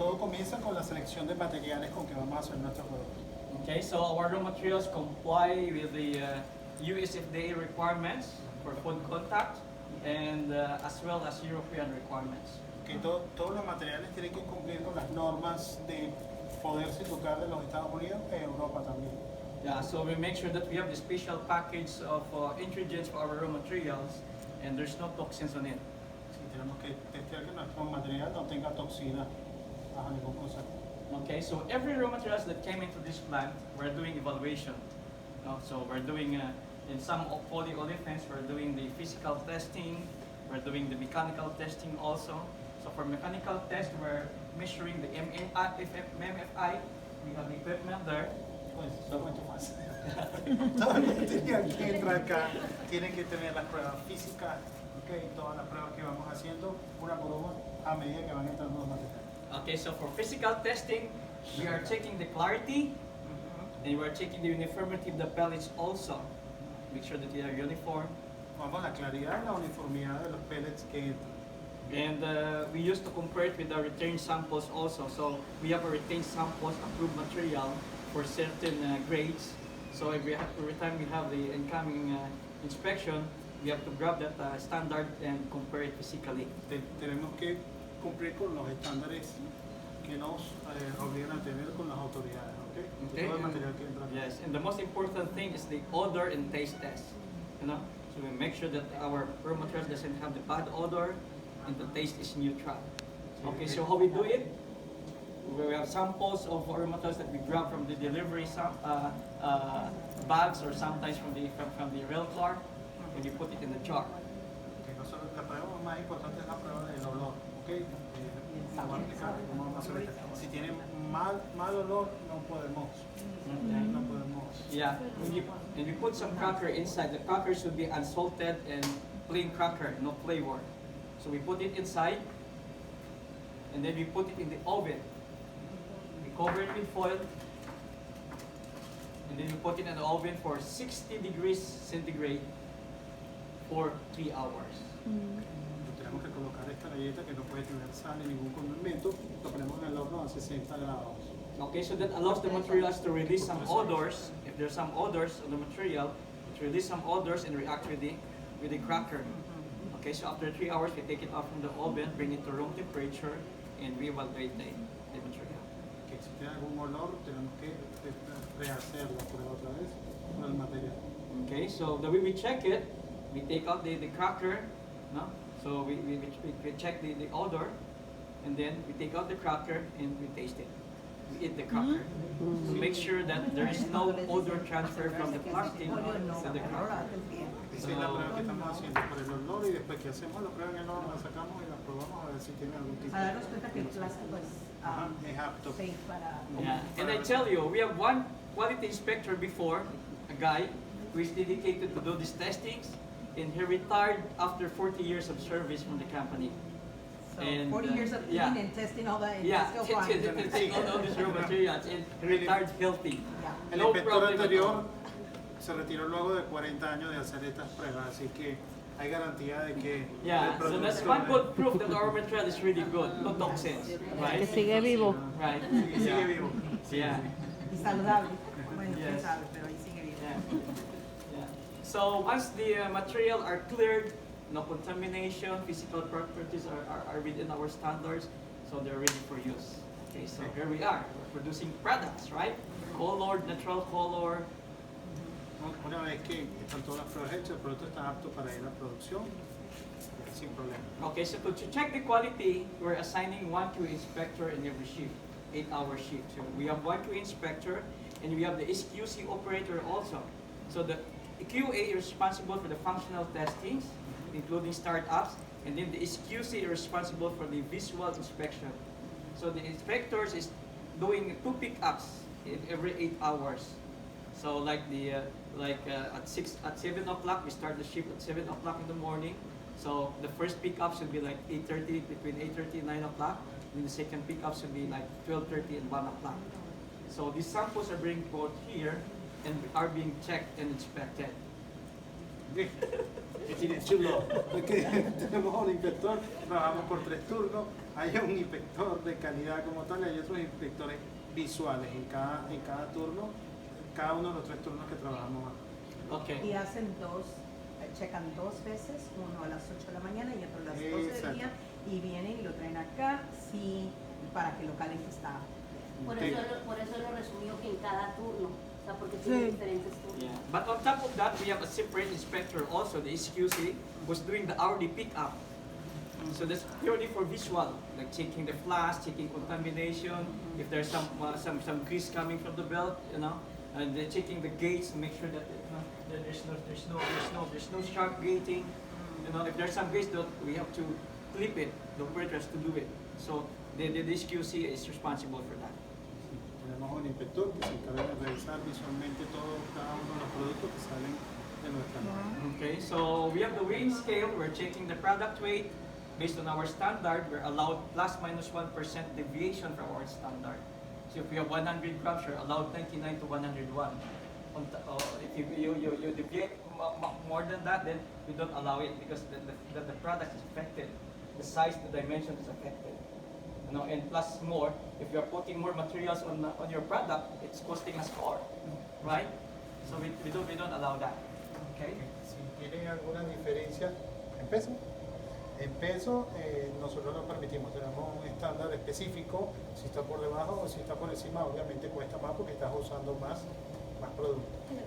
todo comienza con la selección de materiales con que vamos a hacer nuestro producto. Okay, so our raw materials comply with the USFDA requirements for food contact and as well as European requirements. Que todos los materiales tienen que cumplir con las normas de poderse tocar de los Estados Unidos e Europa también. Yeah, so we make sure that we have the special package of ingredients for our raw materials and there's no toxins on it. Sí, tenemos que testear que nuestro material no tenga toxinas bajo ningún concepto. Okay, so every raw materials that came into this plant, we're doing evaluation. So we're doing, in some polyolefins, we're doing the physical testing, we're doing the mechanical testing also. So for mechanical test, we're measuring the MFI. We have the equipment there. Pues, no cuento más. Todavía tenían que entrar acá, tienen que tener las pruebas físicas, okay, todas las pruebas que vamos haciendo, una por una, a medida que van entrando los materiales. Okay, so for physical testing, we are checking the clarity, and we are checking the uniformity of the pellets also. Make sure that they are uniform. Vamos, la claridad y la uniformidad de los pellets que entran. And we used to compare it with the return samples also. So we have a retained samples, approved material for certain grades. So every time we have the incoming inspection, we have to grab that standard and compare it physically. Tenemos que cumplir con los estándares que nos obligan a tener con las autoridades, ¿okay? Okay. Todo el material que entra. Yes, and the most important thing is the odor and taste test. You know, so we make sure that our raw material doesn't have the bad odor and the taste is neutral. Okay, so how we do it? We have samples of raw materials that we grab from the delivery bags or sometimes from the rail car, and we put it in the jar. Okay, la prueba más importante es la prueba del olor, ¿ok? Vamos a explicar cómo vamos a hacer esto. Si tiene mal olor, no podemos. No podemos. Yeah, and we put some cracker inside. The cracker should be unsalted and plain cracker, no flavor. So we put it inside, and then we put it in the oven. We cover it with foil, and then we put it in the oven for 60 degrees centigrade for 3 hours. Tenemos que colocar esta galleta que no puede tener sal ni ningún condimento, lo ponemos en el horno a 60 grados. Okay, so that allows the materials to release some odors. If there's some odors on the material, it release some odors and react with the cracker. Okay, so after 3 hours, we take it out from the oven, bring it to room temperature, and we evaluate the material. Que si tiene algún olor, tenemos que rehacer la prueba otra vez con el material. Okay, so the way we check it, we take out the cracker, no? So we check the odor, and then we take out the cracker and we taste it. We eat the cracker. So make sure that there is no odor transfer from the plastic to the cracker. Esa es la prueba que estamos haciendo por el olor y después que hacemos la prueba en el horno, la sacamos y la probamos a ver si tiene algún tipo A darnos cuenta que el plástico es apto. safe para... Yeah, and I tell you, we have one quality inspector before, a guy who is dedicated to do these testings, and he retired after 40 years of service from the company. So And, 40 years of yeah. cleaning and testing all that, and Yeah, still fine. testing all these raw materials, and he retired healthy. Yeah. El No inspector problem at anterior all. se retiró luego de 40 años de hacer estas pruebas, así que hay garantía de que Yeah, so that's one good proof that our material is really good, no toxins, Que right? sigue vivo. Right. sigue Yeah. vivo. Yeah. Y saludable. Bueno, quién Yes. sabe, pero ahí sigue vivo. Yeah. So once the material are cleared, no contamination, physical properties are within our standards, so they're ready for use. Okay, so here we are, we're producing products, right? Colored, natural color. Una vez que están todas las pruebas hechas, el producto está apto para ir a producción sin problema. Okay, so to check the quality, we're assigning one QA inspector in every shift, 8-hour shift. So we have one QA inspector, and we have the SQC operator also. So the QA is responsible for the functional testings, including startups, and then the SQC is responsible for the visual inspection. So the inspectors is doing 2 pickups every 8 hours. So like at 7 o'clock, we start the shift at 7 o'clock in the morning. So the first pickup should be like 8:30, between 8:30 and 9 o'clock. And the second pickup should be like 12:30 and 1 o'clock. So these samples are being brought here and are being checked and inspected. Que tiene chulo. Porque tenemos un inspector, trabajamos por 3 turnos, hay un inspector de calidad como tal y hay otros inspectores visuales en cada turno, cada uno de los 3 turnos que trabajamos acá. Okay. Y hacen checan 2 veces, uno a las 8 de la mañana y otro a las 12 del Exacto. día, y vienen y lo traen acá para que lo caliente está. Por Sí. eso lo resumió que en cada turno, o sea, porque tiene diferentes turnos. Yeah. But on top of that, we have a separate inspector also, the SQC, who's doing the hourly pickup. So that's purely for visual, like checking the flash, checking contamination, if there's some grease coming from the belt, you know, and they're checking the gates to make sure that that there's no sharp gating. You know, if there's some gates, we have to clip it. The operator has to do it. So the SQC is responsible for that. Tenemos un inspector que se encarga de revisar visualmente cada uno de los productos que salen de nuestra máquina. Okay, so we have the weighing scale. We're checking the product weight based on our standard. We're allowed plus minus 1% deviation from our standard. So if you have 100 grams, you're allowed 99 to 101. If you deviate more than that, then we don't allow it because the product is affected. The size, the dimension is affected. You know, and plus more, if you're putting more materials on your product, it's costing us more, right? So we don't allow that. Okay. Si tienen alguna diferencia en peso, nosotros lo permitimos. Tenemos un estándar específico. Si está por debajo o si está por encima, obviamente cuesta más porque estás usando más producto.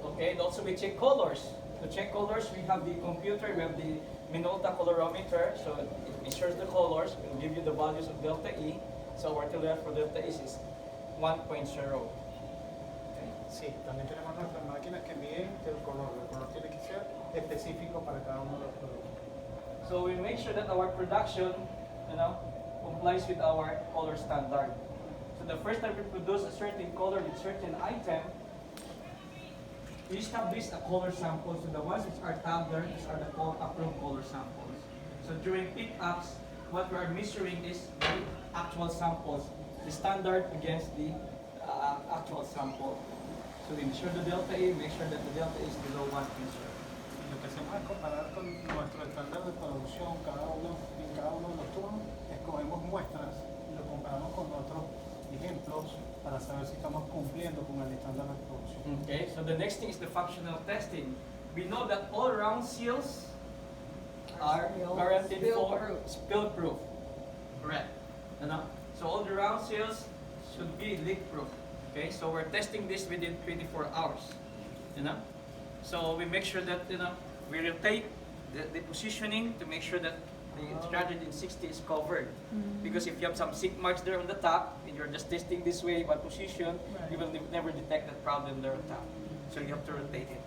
Okay, and also we check colors. To check colors, we have the computer, we have the Minolta colorimeter, so it measures the colors, it will give you the values of delta E. So our tolerance for delta E is 1.0. Sí, también tenemos nuestras máquinas que miden el color. El color tiene que ser específico para cada uno de los productos. So we make sure that our production, you know, complies with our color standard. So the first time we produce a certain color with certain item, we establish a color sample. So the ones which are tagged there, these are the approved color samples. So during pickups, what we are measuring is the actual samples, the standard against the actual sample. So we measure the delta E, make sure that the delta E is below 1 measure. Y lo que hacemos es comparar con nuestro estándar de producción. En cada uno de los turnos escogemos muestras y lo comparamos con otros ejemplos para saber si estamos cumpliendo con el estándar de producción. Okay, so the next thing is the functional testing. We know that all round seals are guaranteed for spill proof. Correct. You know? So all the round seals should be leak proof. Okay, so we're testing this within 24 hours. You know? So we make sure that, you know, we rotate the positioning to make sure that the 360 is covered. Because if you have some sink marks there on the top and you're just testing this way by position, you will never detect that problem there on top. So you have to rotate it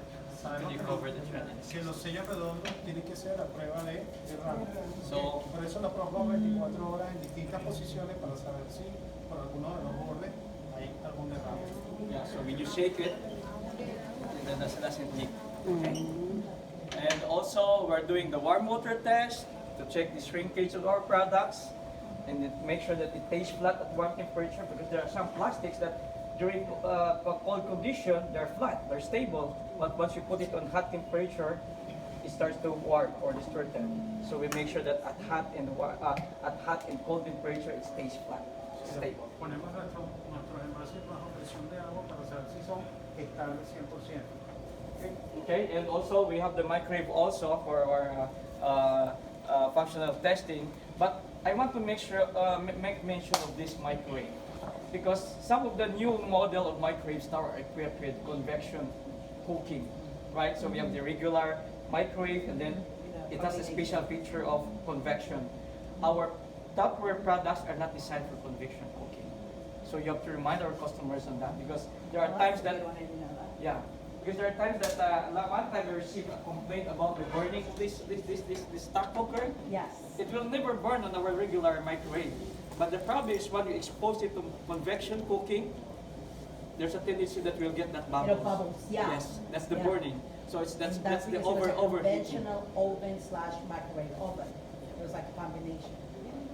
until you cover the 360. Que los sellos redondos tienen que ser a prueba de RAM. So- Por eso los probamos 24 horas en distintas posiciones para saber si por alguno de los bordes hay algún derrame. Yeah, so when you shake it, and then it doesn't leak. Okay. And also, we're doing the warm water test to check the shrinkage of our products and then make sure that it stays flat at warm temperature, because there are some plastics that during cold condition, they're flat, they're stable, but once you put it on hot temperature, it starts to warp or distort them. So we make sure that at hot and cold temperature, it stays flat, stable. Ponemos nuestros envases bajo presión de agua para saber si son estables 100%. ¿Okay? Okay, and also we have the microwave also for our functional testing. But I want to make mention of this microwave, because some of the new model of microwaves now are equipped with convection cooking, right? So we have the regular microwave, and then it has a special feature of convection. Our Tupperware products are not designed for convection cooking, so you have to remind our customers on that, because there are times that, yeah, because there are times that one time we received a complaint about the burning of this stock cooker. Yes. It will never burn on our regular microwave. But the problem is when you expose it to convection cooking, there's a tendency that we'll get that bubbles. Bubbles, yeah. Yes, that's the Yeah. burning. So that's the because overheating. it's a conventional oven / microwave oven. It was like a combination.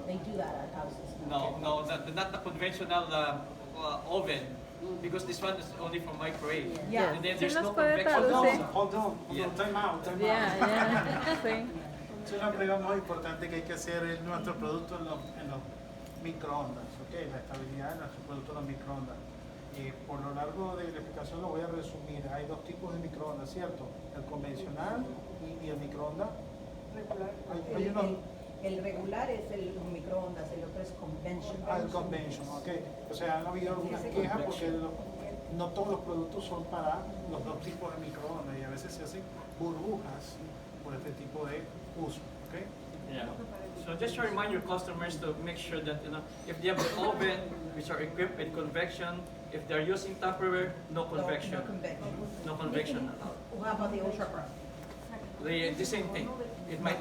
They do that at houses. No, not the conventional oven, because this one is only for microwave. Yeah. And then Sí there's nos no puede convection. traducir. Hold on, Yeah. time out. Ya, ya, sí. Es una prueba muy importante que hay que hacer en nuestro producto en los microondas, ¿ok? La estabilidad de nuestro producto en los microondas. Por lo largo de la explicación lo voy a resumir. Hay dos tipos de microondas, ¿cierto? El convencional y el microondas. Regular. Hay unos- El regular es el microondas, el otro es conventional. El convention, ¿ok? O sea, han habido algunas quejas porque no todos los productos son para los dos tipos de microondas y a veces se hacen burbujas por este tipo de uso, ¿ok? Yeah. So just to remind your customers to make sure that if they have the oven which are equipped with convection, if they're using Tupperware, no convection, No convection. no convection at all. How about the ultra press? The same thing. It might